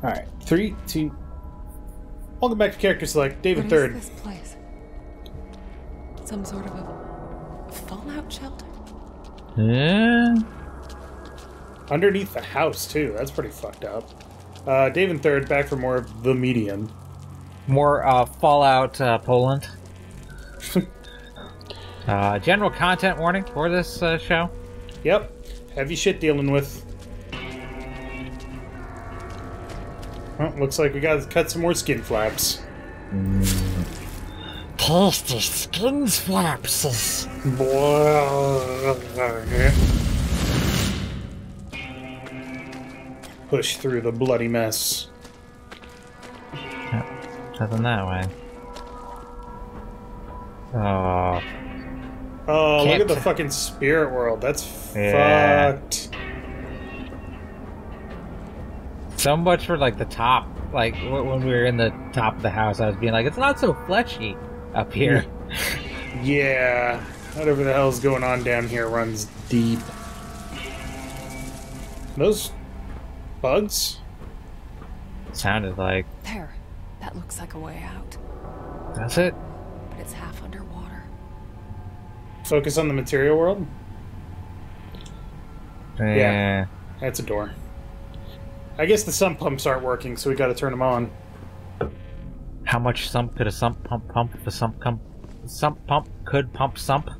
Alright, 3, 2... Welcome back to Character Select, David What Third. is this place? Some sort of a fallout shelter? Yeah. Underneath the house, too. That's pretty fucked up. David Third, back for more of The Medium. More Fallout Poland. General content warning for this show. Yep. Heavy shit dealing with. Well, looks like we gotta cut some more skin flaps. Tasty skin flaps. Push through the bloody mess. Nothing that way. Oh. Oh, Can't look at the fucking spirit world. That's fucked. So much for like the top. Like when we were in the top of the house, I was being like, it's not so fleshy up here. Yeah. Whatever the hell's going on down here runs deep. Those bugs? Sounded like. There. That looks like a way out. That's it. But it's half underwater. Focus on the material world? Yeah. That's a door. I guess the sump pumps aren't working, so we gotta turn them on. How much sump could a sump pump if a sump pump could pump sump?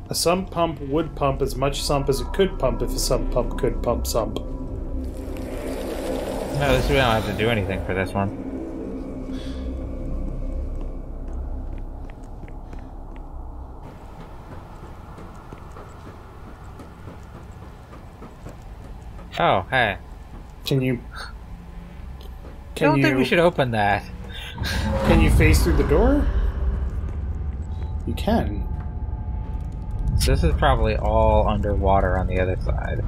A sump pump would pump as much sump as it could pump if a sump pump could pump sump. No, at least we don't have to do anything for this one. Oh, hey. Can you... I don't think we should open that. Can you face through the door? You can. So this is probably all underwater on the other side.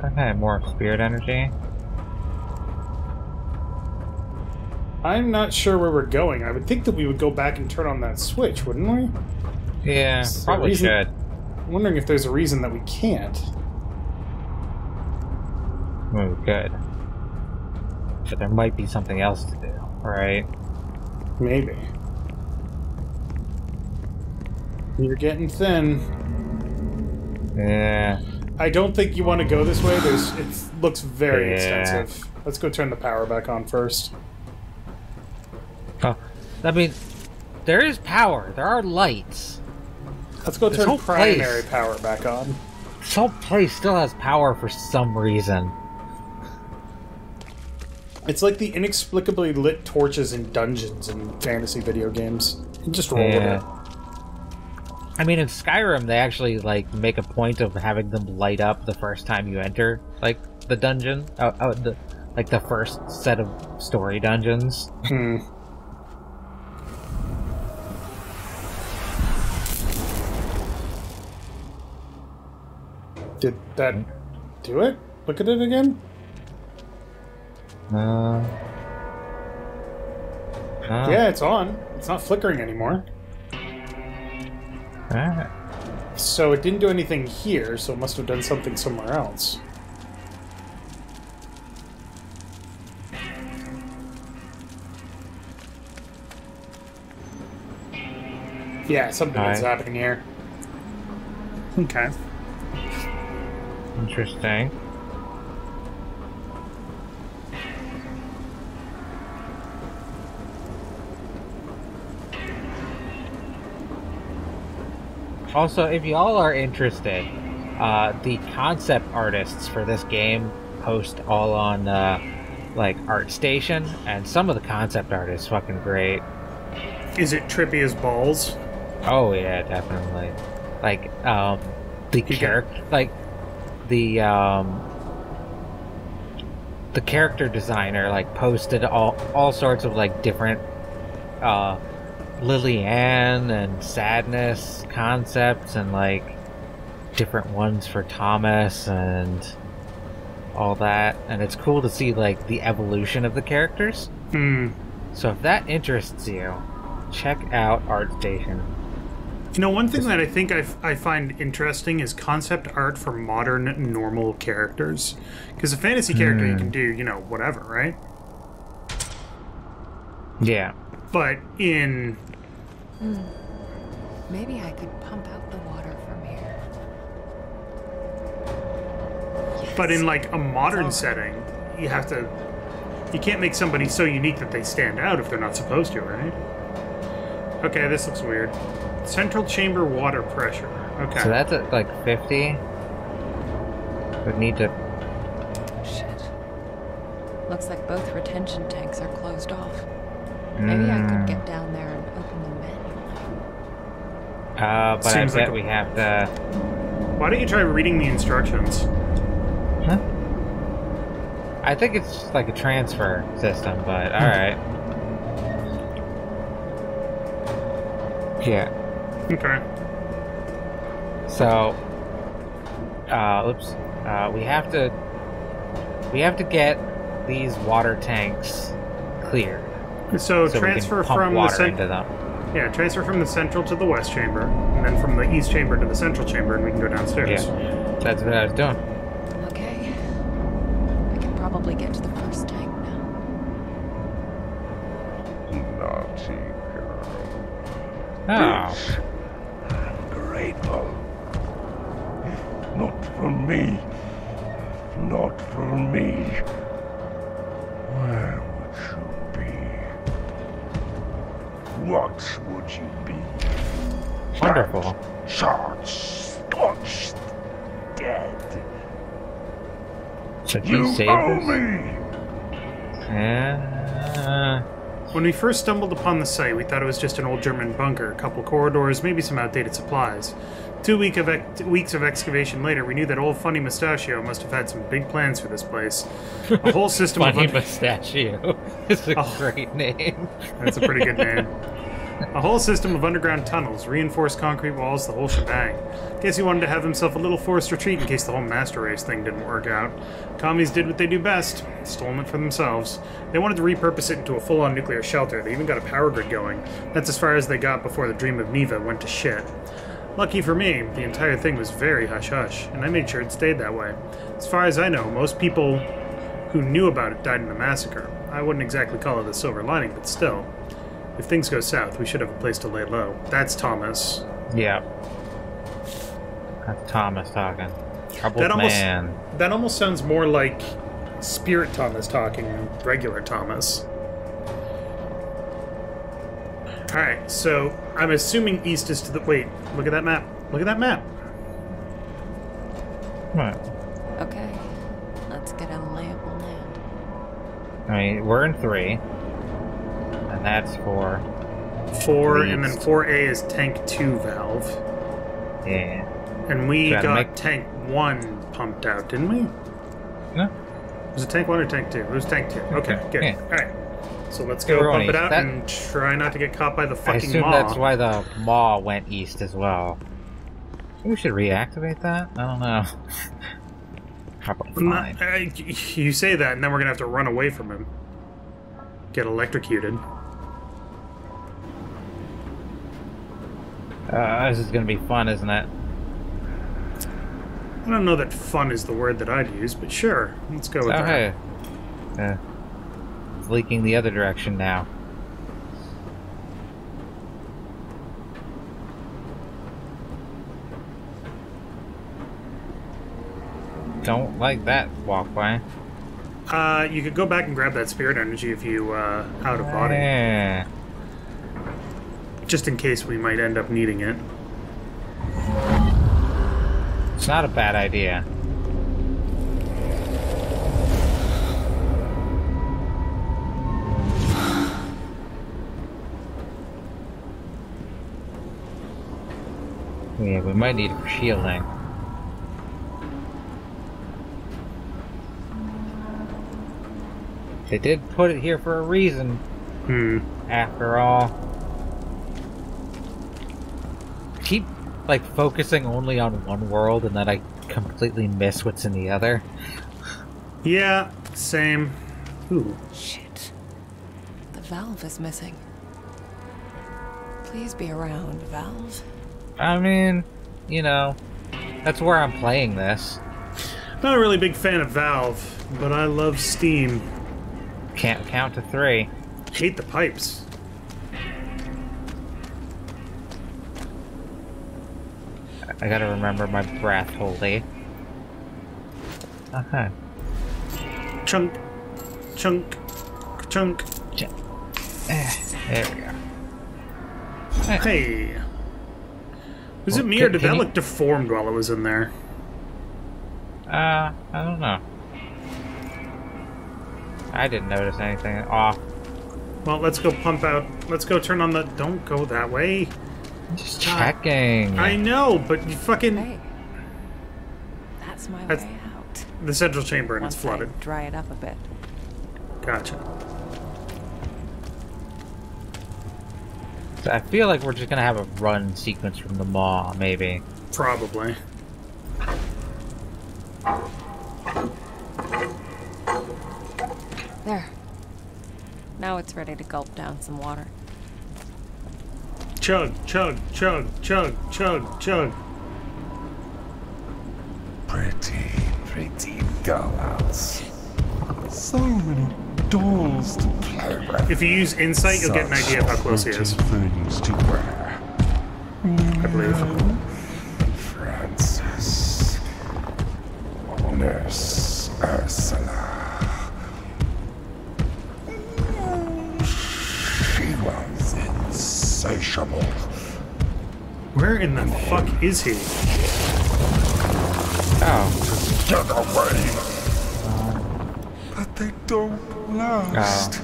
Okay, more spirit energy. I'm not sure where we're going. I would think that we would go back and turn on that switch, wouldn't we? Yeah, probably should. I'm wondering if there's a reason that we can't. Oh, good. But there might be something else to do, right? Maybe. You're getting thin. Yeah. I don't think you want to go this way. It looks very extensive. Let's go turn the power back on first. Oh, I mean, there is power. There are lights. Let's go turn primary power back on. This whole place still has power for some reason. It's like the inexplicably lit torches in dungeons in fantasy video games. You just roll with it. I mean, in Skyrim, they actually like make a point of having them light up the first time you enter, like the dungeon, like the first set of story dungeons. Did that do it? Look at it again. Yeah, it's on. It's not flickering anymore. Alright. So it didn't do anything here, so it must have done something somewhere else. Yeah, something is happening here. Okay. Interesting. Also, if y'all are interested, the concept artists for this game post all on, like, ArtStation, and some of the concept art is fucking great. Is it trippy as balls? Oh yeah, definitely. Like, the character, like, the character designer, like, posted all sorts of, like, different, Lillian and Sadness concepts and like different ones for Thomas and all that, and it's cool to see like the evolution of the characters. So if that interests you, check out ArtStation. You know, one thing that I think I find interesting is concept art for modern normal characters. Because a fantasy character you can do, you know, whatever, right? Yeah. But in... Maybe I could pump out the water from here. Yes. But in, like, a modern setting, you have to... You can't make somebody so unique that they stand out if they're not supposed to, right? Okay, this looks weird. Central chamber water pressure. Okay. So that's at like 50. Would need to. Shit. Looks like both retention tanks are closed off. Maybe I could get down there and open them manually. But Seems I bet like we have to. Why don't you try reading the instructions? Huh? I think it's like a transfer system, but alright. Yeah. Okay. So, oops. We have to get these water tanks cleared. So we transfer can pump from water into them. Yeah, transfer from the central to the west chamber, and then from the east chamber to the central chamber, and we can go downstairs. Yeah, that's what I was doing. Okay. I can probably get to the first tank now. Naughty girl. Oh. Ungrateful. Not for me. Not for me. Where would you be? What would you be? Wonderful. Shot, scorched, dead. Should You you save owe this? me! When we first stumbled upon the site, we thought it was just an old German bunker, a couple corridors, maybe some outdated supplies. 2 weeks of excavation later, we knew that old Funny Mustachio must have had some big plans for this place. A whole system Funny of... Mustachio. It's a great name. That's a pretty good name. A whole system of underground tunnels, reinforced concrete walls, the whole shebang. Guess he wanted to have himself a little forced retreat in case the whole master race thing didn't work out. Commies did what they do best, stolen it for themselves. They wanted to repurpose it into a full-on nuclear shelter. They even got a power grid going. That's as far as they got before the dream of Neva went to shit. Lucky for me, the entire thing was very hush-hush, and I made sure it stayed that way. As far as I know, most people who knew about it died in the massacre. I wouldn't exactly call it a silver lining, but still. If things go south, we should have a place to lay low. That's Thomas. Yeah. That's Thomas talking. Troubled man. That almost sounds more like Spirit Thomas talking than regular Thomas. Alright, so I'm assuming east is to the... Wait, look at that map. Look at that map. What? Okay. Let's get a lay of the land. I mean, we're in 3. And that's for... 4, and then 4A is tank 2 valve. Yeah. And we got tank 1 pumped out, didn't we? No. Was it tank 1 or tank 2? It was tank 2. Okay, good. Yeah. Alright. So let's go pump it out and try not to get caught by the fucking maw. I assume that's why the maw went east as well. Maybe we should reactivate that? I don't know. Probably fine. You say that, and then we're gonna have to run away from him. Get electrocuted. This is gonna be fun, isn't it? I don't know that fun is the word that I'd use, but sure. Let's go with that. Hey. It's leaking the other direction now. Don't like that walkway. You could go back and grab that spirit energy if you, out of body. Yeah. Just in case we might end up needing it. It's not a bad idea. Yeah, we might need it for shielding. They did put it here for a reason. After all. Keep, like, focusing only on one world and then I completely miss what's in the other. Yeah, same. Ooh. Shit. The valve is missing. Please be around, valve. I mean, you know, that's where I'm playing this. Not a really big fan of Valve, but I love Steam. Can't count to 3. Hate the pipes. I gotta remember my breath, holy. Okay. Chunk. Chunk. Chunk. There we go. Hey. Was it Well, me or did can that you- look deformed while it was in there? I don't know. I didn't notice anything off. Well, let's go pump out. Let's go turn on the... Don't go that way. Just checking. I know, but you fucking... Hey, that's my That's- way out. The central chamber and Once it's flooded. I dry it up a bit. Gotcha. So I feel like we're just gonna have a run sequence from the maw, maybe. Probably. There. Now it's ready to gulp down some water. Chug, chug, chug, chug, chug, chug. Pretty girls. So many dolls to play with. If you use insight, you'll get an idea of how close he is. Things to wear. I believe. Francis. Nurse Ursula. She was insatiable. Where in the fuck is he? Oh. Get away! But they don't last.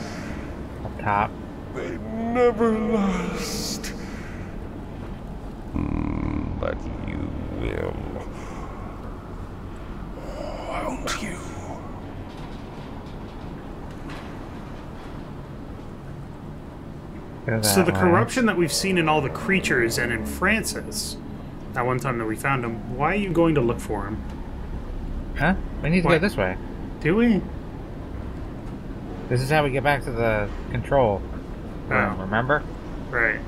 Up top. They never last. But you will. Won't you? Go So the that way. corruption that we've seen in all the creatures and in Francis, that one time that we found him, why are you going to look for him? Huh? We need to What? go this way. Do we? This is how we get back to the control room, Oh. remember? Right.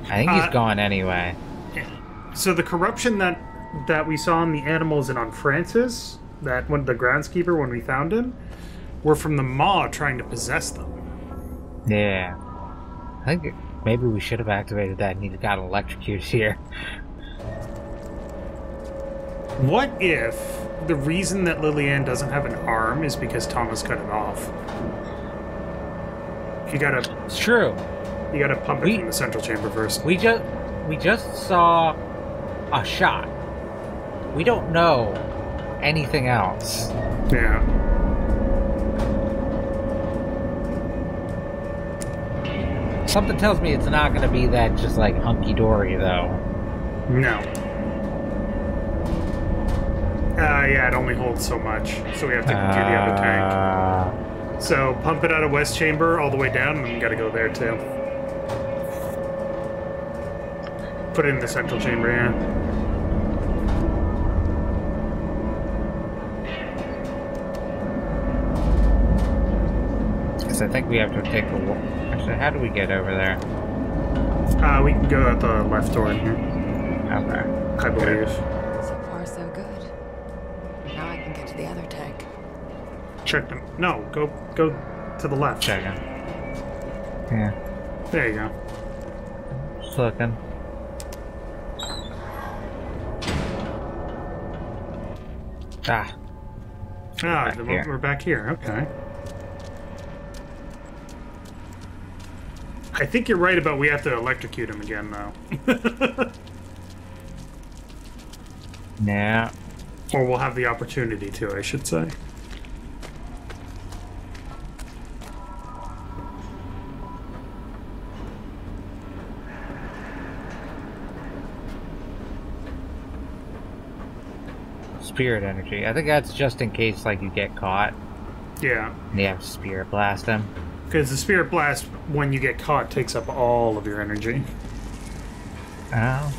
I think he's gone anyway. So the corruption that we saw in the animals and on Francis, that when the groundskeeper when we found him, were from the maw trying to possess them. Yeah. I think maybe we should have activated that and he got electrocuted here. What if the reason that Lillian doesn't have an arm is because Thomas cut it off? You gotta It's true. pump it from the central chamber first. We just saw a shot. We don't know anything else. Yeah. Something tells me it's not going to be that just like hunky-dory though. No. Yeah, it only holds so much, so we have to do the other tank. So pump it out of West Chamber all the way down, and then we gotta go there too. Put it in the central chamber, yeah. Because I think we have to take a walk. Actually, how do we get over there? We can go out the left door in here, Okay. I believe. So far, so good. Now I can get to the other tank. Check them. No, go to the left. Checking. Yeah. There you go. Just looking. Ah. Ah, Back here. we're back here. Okay. I think you're right about we have to electrocute him again, though. Nah. Or we'll have the opportunity to, I should say. Spirit energy. I think that's just in case, like, you get caught Yeah. and you have to spirit blast him. Because the Spirit Blast, when you get caught, takes up all of your energy. Oh.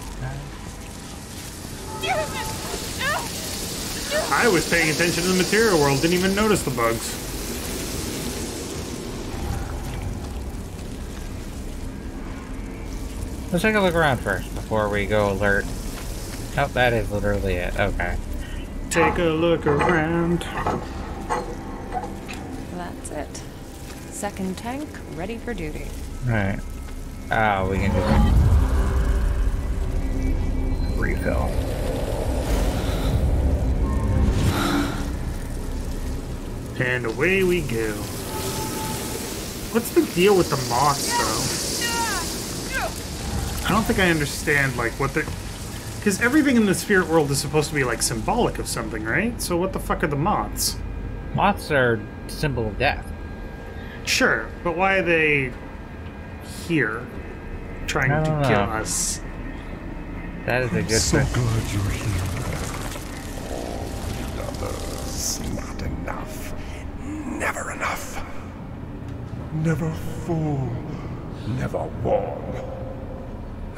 I was paying attention to the material world, didn't even notice the bugs. Let's take a look around first before we go alert. Oh, that is literally it. Okay. Take a look around. That's it. Second tank, ready for duty. Alright. Oh, we can just refill. And away we go. What's the deal with the moths, though? I don't think I understand, like, what they're... Because everything in the spirit world is supposed to be, like, symbolic of something, right? So what the fuck are the moths? Moths are symbol of death. Sure, but why are they here? Trying to kill us? That is a good So question. glad you're here. Others, not enough. Never enough. Never full. Never warm.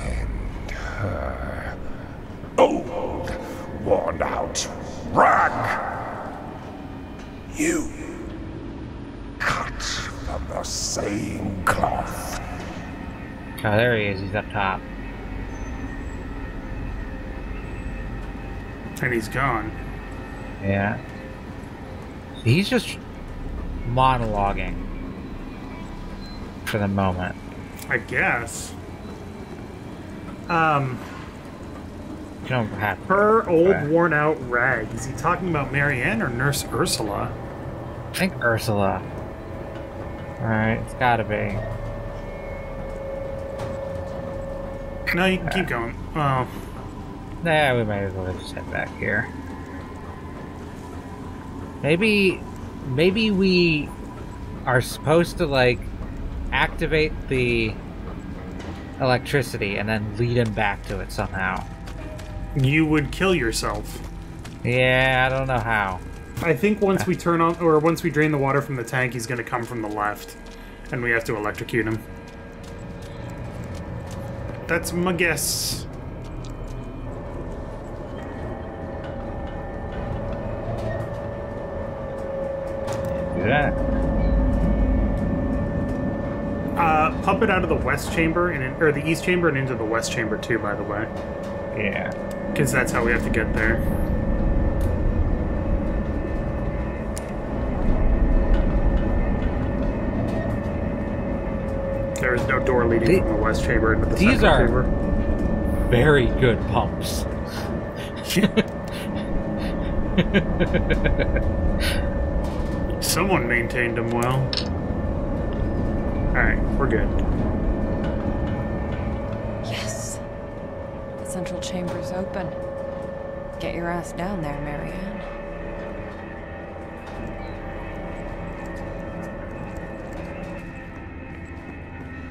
And her. Old, worn out rag. You. Cut from the same cloth. Oh, there he is. He's up top. And he's gone. Yeah. He's just monologuing for the moment. I guess. You don't have to. Her old, worn-out rag. Is he talking about Marianne or Nurse Ursula? I think Ursula. Alright, it's gotta be. No, you can keep going. Oh. Nah, we might as well just head back here. Maybe we are supposed to, like, activate the electricity and then lead him back to it somehow. You would kill yourself. Yeah, I don't know how. I think once we turn on, or once we drain the water from the tank, he's going to come from the left. And we have to electrocute him. That's my guess. Do that. Pump it out of the west chamber, or the east chamber, and into the west chamber too, by the way. Yeah. Because that's how we have to get there. There is no door leading from the west chamber into the These central are chamber. very good pumps. Someone maintained them well. Alright, we're good. Yes. The central chamber's open. Get your ass down there, Marianne.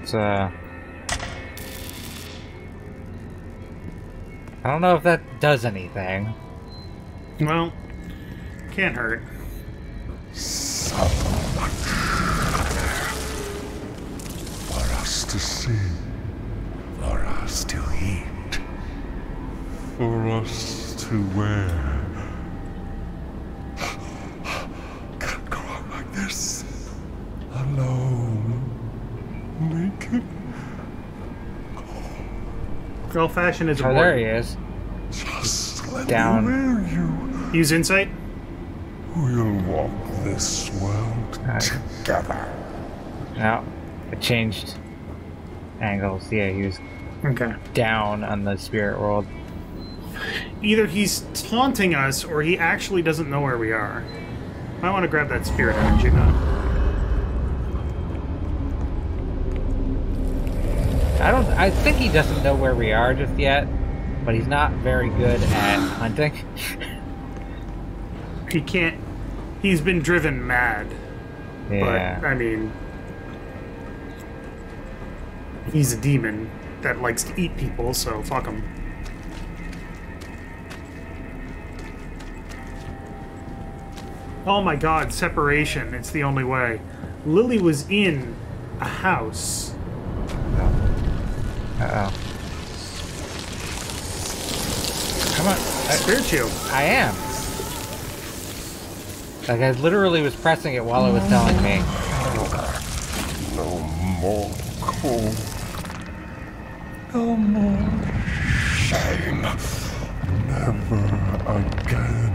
It's, I don't know if that does anything. Well, can't hurt. So much for us to see, for us to eat, for us to wear. Can't go out like this, alone, naked. Girl fashion is Oh, important. there he is. Just let Down. me wear you. Use insight. We'll walk this world Alright. together. No, it changed angles. Yeah, he was Okay. down on the spirit world. Either he's taunting us, or he actually doesn't know where we are. I want to grab that spirit energy now. I think he doesn't know where we are just yet, but he's not very good at hunting. He can't... He's been driven mad. Yeah. But, I mean... He's a demon that likes to eat people, so fuck him. Oh my god, separation. It's the only way. Lily was in a house. Uh-oh. Come on. Spirit shield. I am. Like, I literally was pressing it while it was telling me. No more cold. No more shame. Never again.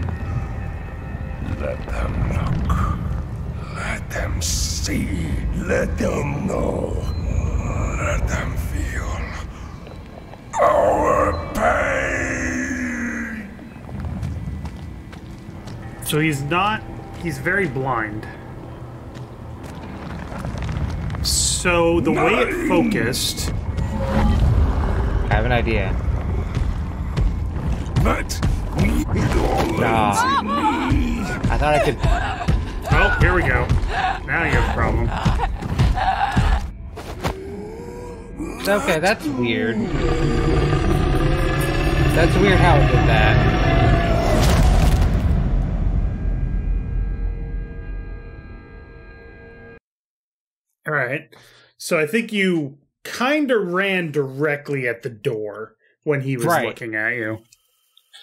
Let them look. Let them see. Let them know. Let them feel our pain. So he's very blind. So the way it focused... I have an idea. But it all ends in me. I thought I could... Oh, here we go. Now you have a problem. Okay, that's weird. That's weird how it did that. Alright. So I think you kind of ran directly at the door when he was looking at you.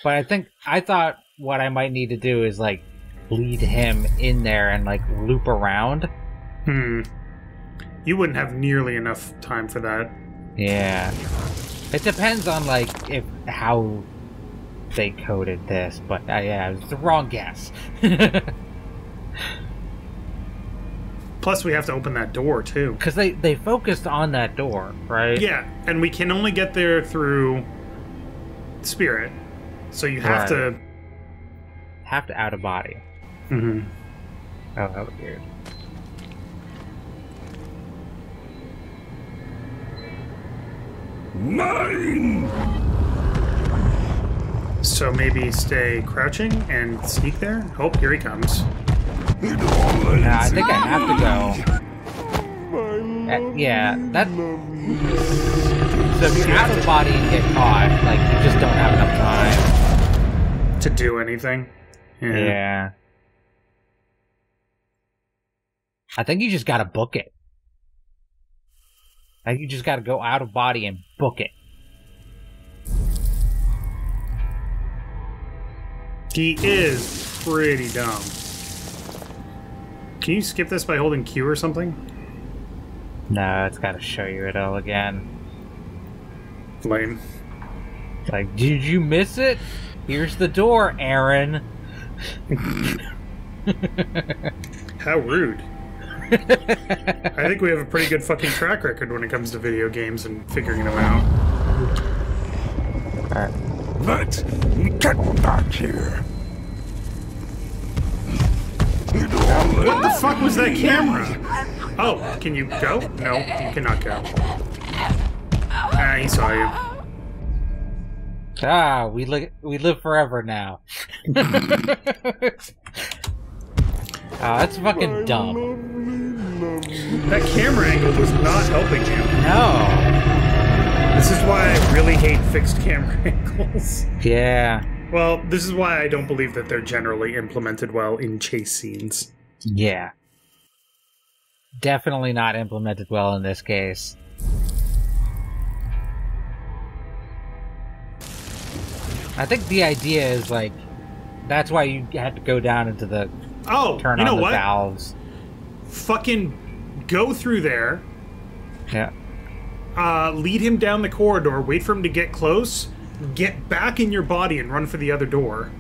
But I thought what I might need to do is, like, lead him in there and, like, loop around. You wouldn't have nearly enough time for that. Yeah. It depends on, like, how they coded this, but yeah, it was the wrong guess. Plus, we have to open that door, too. Because they focused on that door, right? Yeah, and we can only get there through spirit. So you have to... Have to out of body. Mm-hmm. Oh, that was weird. Mine! So maybe stay crouching and sneak there? Oh, here he comes. It all ends I think I have to go. My Yeah, that... So if you're out of body and get caught, like, you just don't have enough time. To do anything? Yeah. I think you just gotta book it. I think you just gotta go out of body and book it. He is pretty dumb. Can you skip this by holding Q or something? No, it's gotta show you it all again. Lame. Like, did you miss it? Here's the door, Aaron. How rude. I think we have a pretty good fucking track record when it comes to video games and figuring them out. Alright. But get back here. What the fuck was that camera? Oh, can you go? No, you cannot go. Ah, he saw you. Ah, we live forever now. That's fucking dumb. That camera angle was not helping you. No. This is why I really hate fixed camera angles. Yeah. Well, this is why I don't believe that they're generally implemented well in chase scenes. Yeah. Definitely not implemented well in this case. I think the idea is, like, that's why you had to go down into the... turn on the valves. Fucking go through there. Yeah. Lead him down the corridor, wait for him to get close, get back in your body and run for the other door.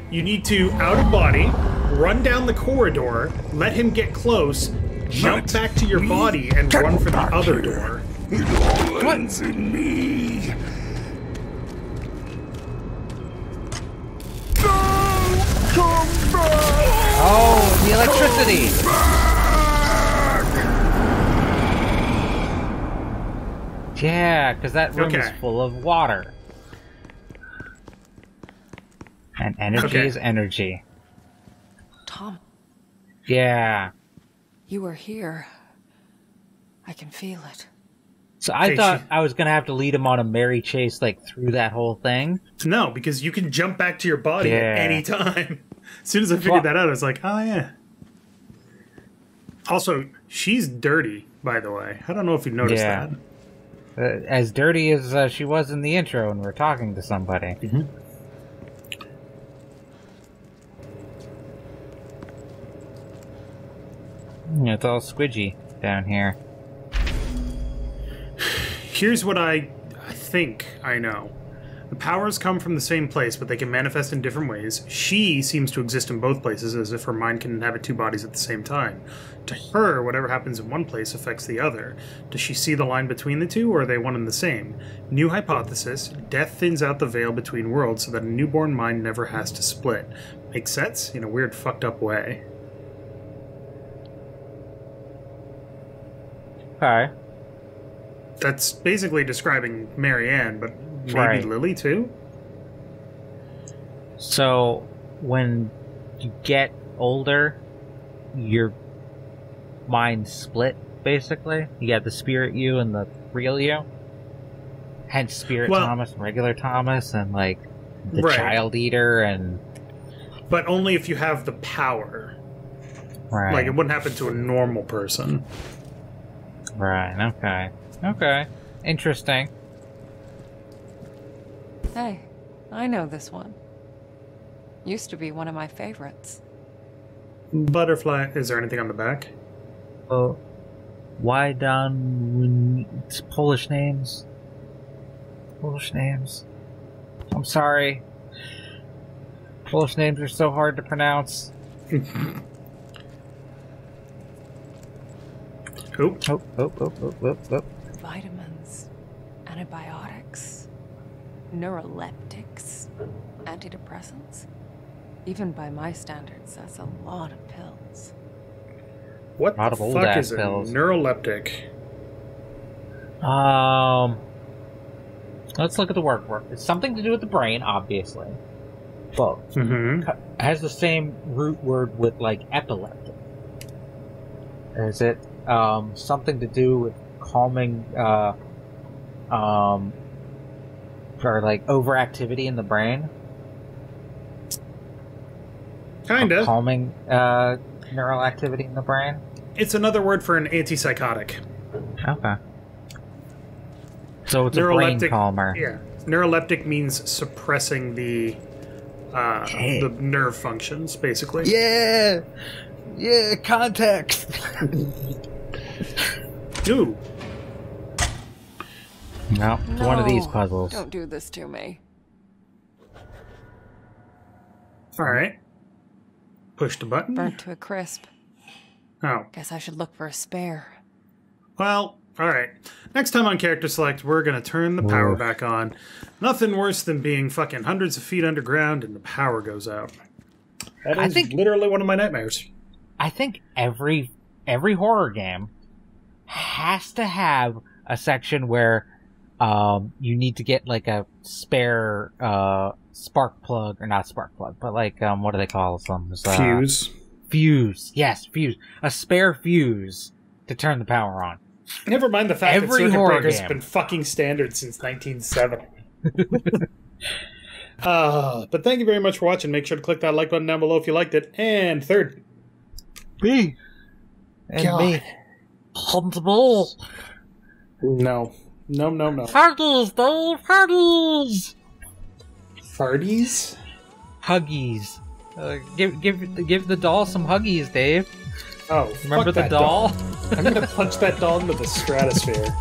You need to, out of body, run down the corridor, let him get close, jump back to your body, and run for the other door. It all ends in me. Come back! Oh, the electricity! Yeah, because that room is full of water. And energy is energy. Tom. Yeah. You were here. I can feel it. So I thought I was going to have to lead him on a merry chase, like, through that whole thing. No, because you can jump back to your body at any time. As soon as I figured that out, I was like, oh, yeah. Also, she's dirty, by the way. I don't know if you noticed that. As dirty as she was in the intro when we were talking to somebody. Mm-hmm. It's all squidgy down here. Here's what I think I know. The powers come from the same place, but they can manifest in different ways. She seems to exist in both places, as if her mind can inhabit two bodies at the same time. To her, whatever happens in one place affects the other. Does she see the line between the two, or are they one and the same? New hypothesis: death thins out the veil between worlds so that a newborn mind never has to split. Makes sense? In a weird, fucked up way. Okay. That's basically describing Marianne, but maybe Right. Lily too? So, when you get older, your mind split, basically. You got the spirit you and the real you. Hence Spirit Thomas and regular Thomas, and, like, the Right. Child Eater, and... But only if you have the power. Right. Like, it wouldn't happen to a normal person. Right, okay. Okay. Interesting. Hey, I know this one. Used to be one of my favorites. Butterfly. Is there anything on the back? Oh. Why down... It's Polish names? Polish names. I'm sorry. Polish names are so hard to pronounce. Oop. Oh. Vitamins, antibiotics, neuroleptics, antidepressants. Even by my standards, that's a lot of pills. What Lot the of old fuck ass is a pills. neuroleptic? Let's look at the word. It's something to do with the brain, obviously. But Mm-hmm. it has the same root word with, like, epileptic. Is it something to do with calming, or like overactivity in the brain? Kinda. Calming neural activity in the brain? It's another word for an antipsychotic. Okay. So it's a brain calmer. Yeah. Neuroleptic means suppressing the nerve functions, basically. Yeah! Yeah, context! Ooh. No, it's one of these puzzles. Don't do this to me. Alright. Push the button. Burnt to a crisp. Oh. Guess I should look for a spare. Well, alright. Next time on Character Select, we're gonna turn the power back on. Nothing worse than being fucking hundreds of feet underground and the power goes out. That is literally one of my nightmares. I think every horror game has to have a section where you need to get like a spare spark plug, or not spark plug, but like what do they call them? Fuse. Fuse. Yes, fuse. A spare fuse to turn the power on. Never mind the fact that circuit horror breakers game. have been fucking standard since 1970. But thank you very much for watching. Make sure to click that like button down below if you liked it. And third, Me. And God. me. Huntable. no. Parties, Dave. Parties. Farties? Huggies. Give the doll some huggies, Dave. Oh, Remember fuck the that doll? I'm gonna punch that doll into the stratosphere.